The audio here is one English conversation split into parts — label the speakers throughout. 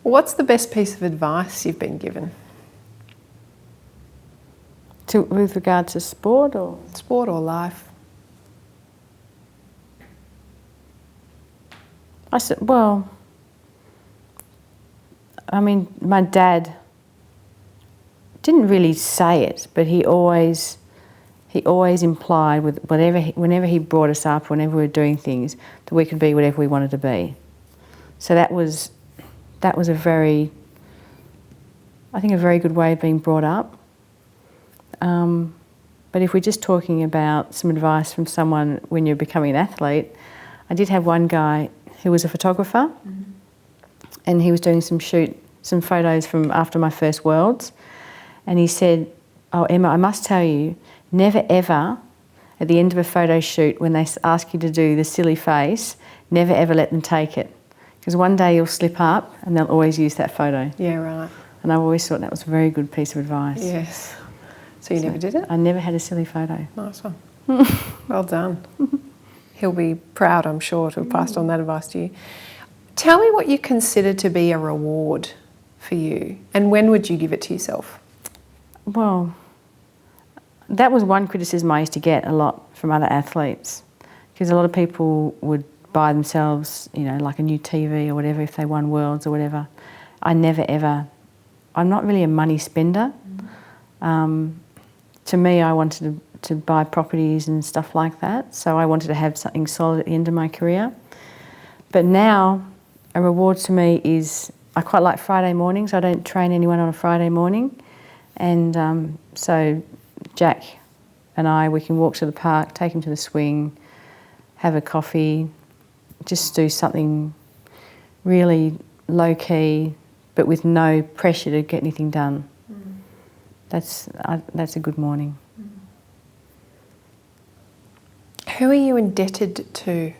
Speaker 1: What's the best piece of advice you've been given?
Speaker 2: With regard to sport or?
Speaker 1: Sport or life?
Speaker 2: Well, I mean, my dad didn't really say it, but he always implied with whenever he brought us up, whenever we were doing things, that we could be whatever we wanted to be. So that was a very good way of being brought up. But if we're just talking about some advice from someone when you're becoming an athlete, I did have one guy who was a photographer, and he was doing some photos from after my first Worlds, and he said, "Oh, Emma, I must tell you, never ever, at the end of a photo shoot, when they ask you to do the silly face, never ever let them take it. Because one day you'll slip up and they'll always use that photo."
Speaker 1: Yeah, right.
Speaker 2: And I always thought that was a very good piece of advice.
Speaker 1: Yes. So you never did it?
Speaker 2: I never had a silly photo.
Speaker 1: Nice one. Well done. He'll be proud, I'm sure, to have passed on that advice to you. Tell me what you consider to be a reward for you, and when would you give it to yourself?
Speaker 2: Well, that was one criticism I used to get a lot from other athletes, because a lot of people would buy themselves, like a new TV or whatever if they won Worlds or whatever. I never ever, I'm not really a money spender. To me, I wanted to buy properties and stuff like that, so I wanted to have something solid at the end of my career. But now, a reward to me is, I quite like Friday mornings. I don't train anyone on a Friday morning, and so Jack and we can walk to the park, take him to the swing, have a coffee, just do something really low-key, but with no pressure to get anything done. That's a good morning.
Speaker 1: Who are you indebted to?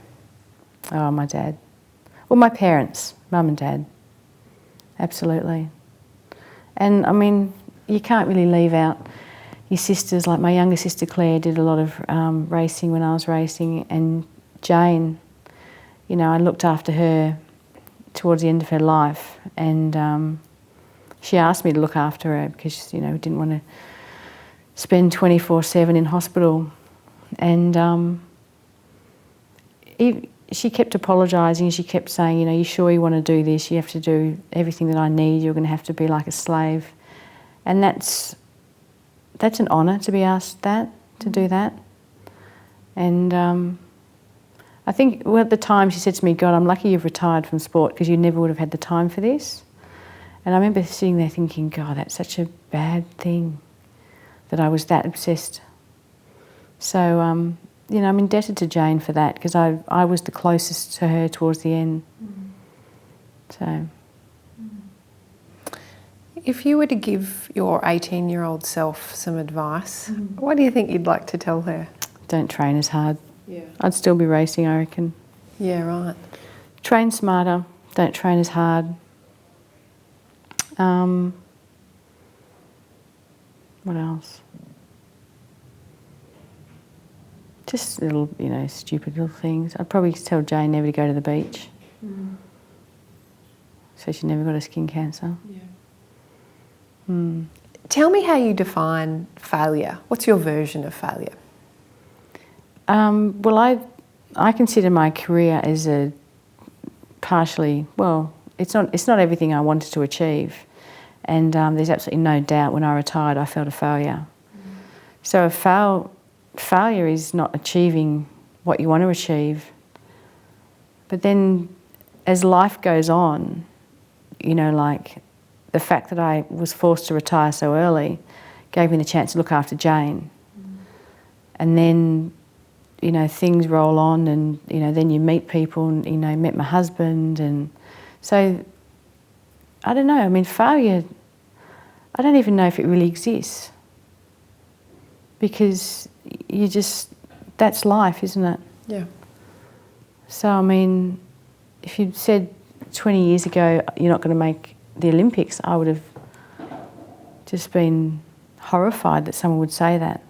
Speaker 2: Oh, my dad. Well, my parents, mum and dad. Absolutely. And I mean, you can't really leave out your sisters. Like my younger sister Claire did a lot of racing when I was racing, and Jane, I looked after her towards the end of her life, and she asked me to look after her because, we didn't want to spend 24/7 in hospital. And she kept apologising. She kept saying, you sure you want to do this? You have to do everything that I need. You're going to have to be like a slave. And that's an honour to be asked to do that. And I think at the time she said to me, "God, I'm lucky you've retired from sport because you never would have had the time for this." And I remember sitting there thinking, God, that's such a bad thing that I was that obsessed. So, I'm indebted to Jane for that because I was the closest to her towards the end. So.
Speaker 1: If you were to give your 18-year-old self some advice, what do you think you'd like to tell her?
Speaker 2: Don't train as hard.
Speaker 1: Yeah.
Speaker 2: I'd still be racing, I reckon.
Speaker 1: Yeah, right.
Speaker 2: Train smarter, don't train as hard. What else? Just little, stupid little things. I'd probably tell Jane never to go to the beach. So she never got a skin cancer.
Speaker 1: Yeah. Tell me how you define failure. What's your version of failure?
Speaker 2: Well, I consider my career as it's not everything I wanted to achieve, and there's absolutely no doubt when I retired I felt a failure. So failure is not achieving what you want to achieve. But then as life goes on, like the fact that I was forced to retire so early gave me the chance to look after Jane. And then, things roll on, and, then you meet people, and, met my husband. And so, I don't know, I mean, failure, I don't even know if it really exists. Because that's life, isn't it?
Speaker 1: Yeah.
Speaker 2: So, I mean, if you'd said 20 years ago you're not going to make the Olympics, I would have just been horrified that someone would say that.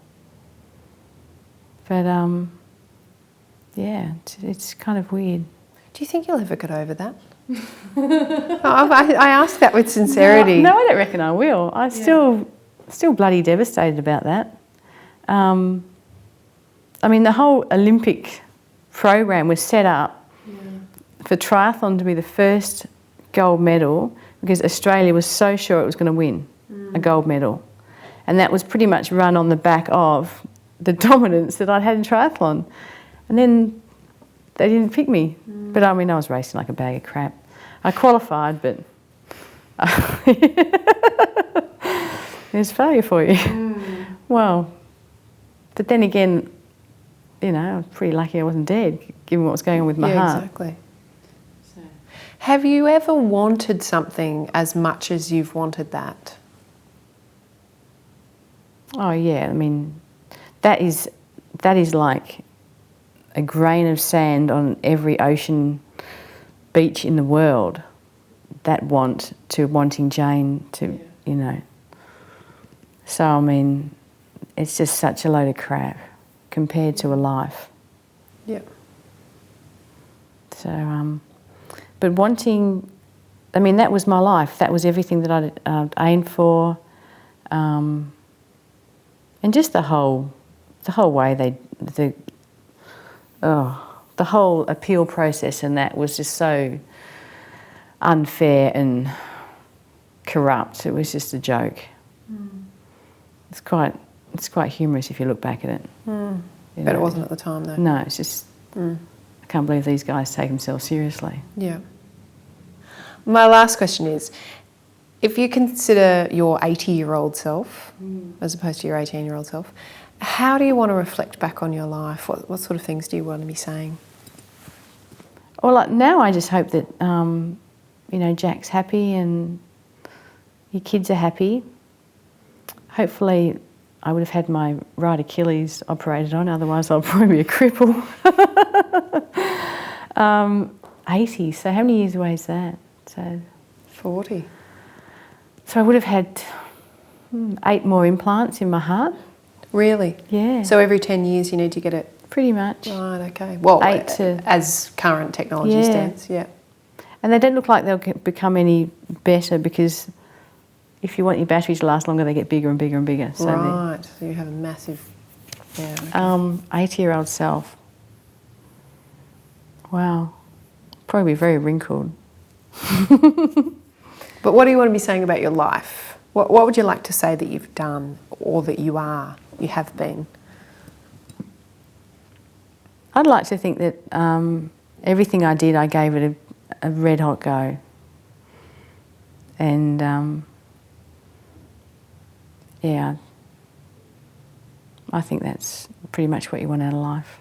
Speaker 2: But, yeah, it's kind of weird.
Speaker 1: Do you think you'll ever get over that? I ask that with sincerity.
Speaker 2: No, I don't reckon I will. I'm still bloody devastated about that. I mean, the whole Olympic program was set up for triathlon to be the first gold medal because Australia was so sure it was going to win a gold medal. And that was pretty much run on the back of the dominance that I'd had in triathlon. And then they didn't pick me. But I mean, I was racing like a bag of crap. I qualified, but there's failure for you. Well, but then again, you know, I was pretty lucky I wasn't dead, given what was going on with my heart.
Speaker 1: Exactly. So. Have you ever wanted something as much as you've wanted that?
Speaker 2: Oh yeah, I mean, that is like a grain of sand on every ocean beach in the world. That want to wanting Jane to, you know. So I mean, it's just such a load of crap compared to a life.
Speaker 1: Yeah.
Speaker 2: So, but wanting, I mean, that was my life. That was everything that I'd aimed for. And just the whole way the whole appeal process and that was just so unfair and corrupt. It was just a joke. It's quite humorous if you look back at it.
Speaker 1: But it wasn't at the time, though.
Speaker 2: No, it's just I can't believe these guys take themselves seriously.
Speaker 1: Yeah. My last question is, if you consider your 80-year-old self as opposed to your 18-year-old self, how do you want to reflect back on your life? What sort of things do you want to be saying?
Speaker 2: Well, like now I just hope that, you know, Jack's happy and your kids are happy. Hopefully I would have had my right Achilles operated on, otherwise I'll probably be a cripple. 80, so how many years away is that? So
Speaker 1: 40.
Speaker 2: So I would have had 8 more implants in my heart.
Speaker 1: Really?
Speaker 2: Yeah.
Speaker 1: So every 10 years you need to get it?
Speaker 2: Pretty much.
Speaker 1: Right, okay. Well,
Speaker 2: 8 to...
Speaker 1: as current technology stands, yeah.
Speaker 2: And they don't look like they'll become any better because if you want your batteries to last longer, they get bigger and bigger and bigger. So
Speaker 1: right, so you have a massive... Yeah, okay.
Speaker 2: 80-year-old self. Wow. Probably very wrinkled.
Speaker 1: But what do you want to be saying about your life? What would you like to say that you've done or that you have been?
Speaker 2: I'd like to think that everything I did, I gave it a red hot go. And yeah, I think that's pretty much what you want out of life.